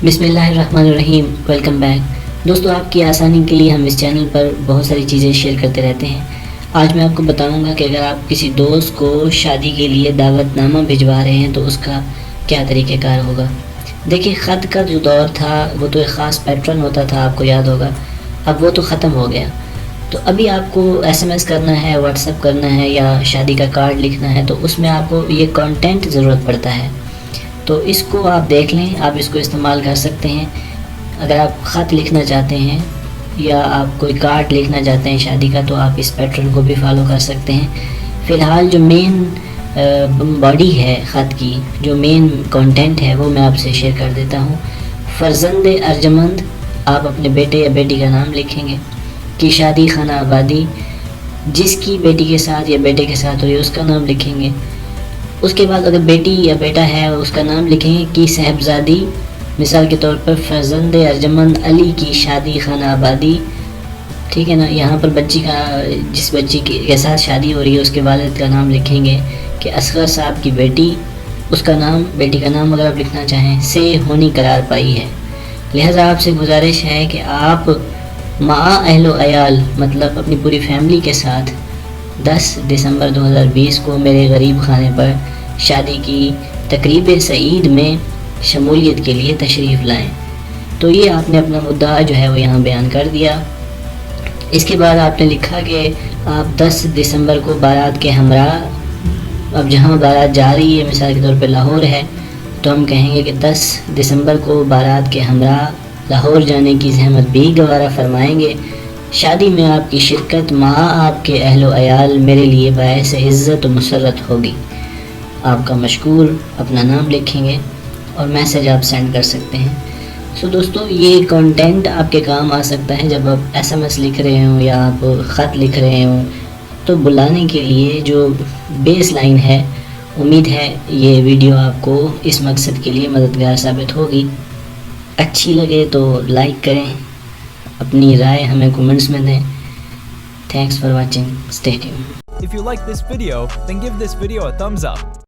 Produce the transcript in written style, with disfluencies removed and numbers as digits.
बिस्मिल्लाहिर्रहमानिर्रहीम। Welcome back दोस्तों। आपकी आसानी के लिए हम इस चैनल पर बहुत सारी चीज़ें शेयर करते रहते हैं। आज मैं आपको बताऊंगा कि अगर आप किसी दोस्त को शादी के लिए दावतनामा भिजवा रहे हैं तो उसका क्या तरीक़ेकार होगा। देखिए, ख़त का जो दौर था वो तो एक ख़ास पैटर्न होता था, आपको याद होगा। अब वो तो ख़त्म हो गया। तो अभी आपको SMS करना है, व्हाट्सएप करना है या शादी का कार्ड लिखना है तो उसमें आपको ये कंटेंट ज़रूरत पड़ता है। तो इसको आप देख लें, आप इसको इस्तेमाल कर सकते हैं। अगर आप ख़त लिखना चाहते हैं या आप कोई कार्ड लिखना चाहते हैं शादी का तो आप इस पैटर्न को भी फॉलो कर सकते हैं। फ़िलहाल जो मेन बॉडी है ख़त की, जो मेन कंटेंट है वो मैं आपसे शेयर कर देता हूँ। फ़र्ज़ंद अर्जमंद, आप अपने बेटे या बेटी का नाम लिखेंगे कि शादी खाना आबादी, जिसकी बेटी के साथ या बेटे के साथ हुई उसका नाम लिखेंगे। उसके बाद अगर बेटी या बेटा है उसका नाम लिखेंगे कि साहबजादी, मिसाल के तौर पर फ़र्ज़ंद अर्जमंद अली की शादी खाना आबादी, ठीक है ना। यहाँ पर बच्ची का, जिस बच्ची के साथ शादी हो रही है उसके वालिद का नाम लिखेंगे कि असगर साहब की बेटी, उसका नाम, बेटी का नाम अगर आप लिखना चाहें, से होनी करार पाई है। लिहाजा आपसे गुजारिश है कि आप माँ अहलो अयाल, मतलब अपनी पूरी फैमिली के साथ 10 दिसंबर 2020 को मेरे गरीब खाने पर शादी की तकरीब सईद में शमूलियत के लिए तशरीफ़ लाएं। तो ये आपने अपना मुद्दा जो है वो यहाँ बयान कर दिया। इसके बाद आपने लिखा कि आप 10 दिसंबर को बारात के हमरा, अब जहाँ बारात जा रही है मिसाल के तौर पे लाहौर है तो हम कहेंगे कि 10 दिसंबर को बारात के हमरा लाहौर जाने की ज़हमत भी गवारा फरमाएंगे। शादी में आपकी शिरकत माँ आपके अहलो अयाल मेरे लिए बायस इज़्ज़त व मुसर्रत होगी। आपका मशकूर, अपना नाम लिखेंगे और मैसेज आप सेंड कर सकते हैं। सो दोस्तों, ये कंटेंट आपके काम आ सकता है जब आप SMS लिख रहे हों या आप ख़त लिख रहे हों। तो बुलाने के लिए जो बेस लाइन है, उम्मीद है ये वीडियो आपको इस मकसद के लिए मददगार साबित होगी। अच्छी लगे तो लाइक करें, अपनी राय हमें कमेंट्स में दें। Thanks for watching, stay tuned. If you like this video, then give this video a thumbs up.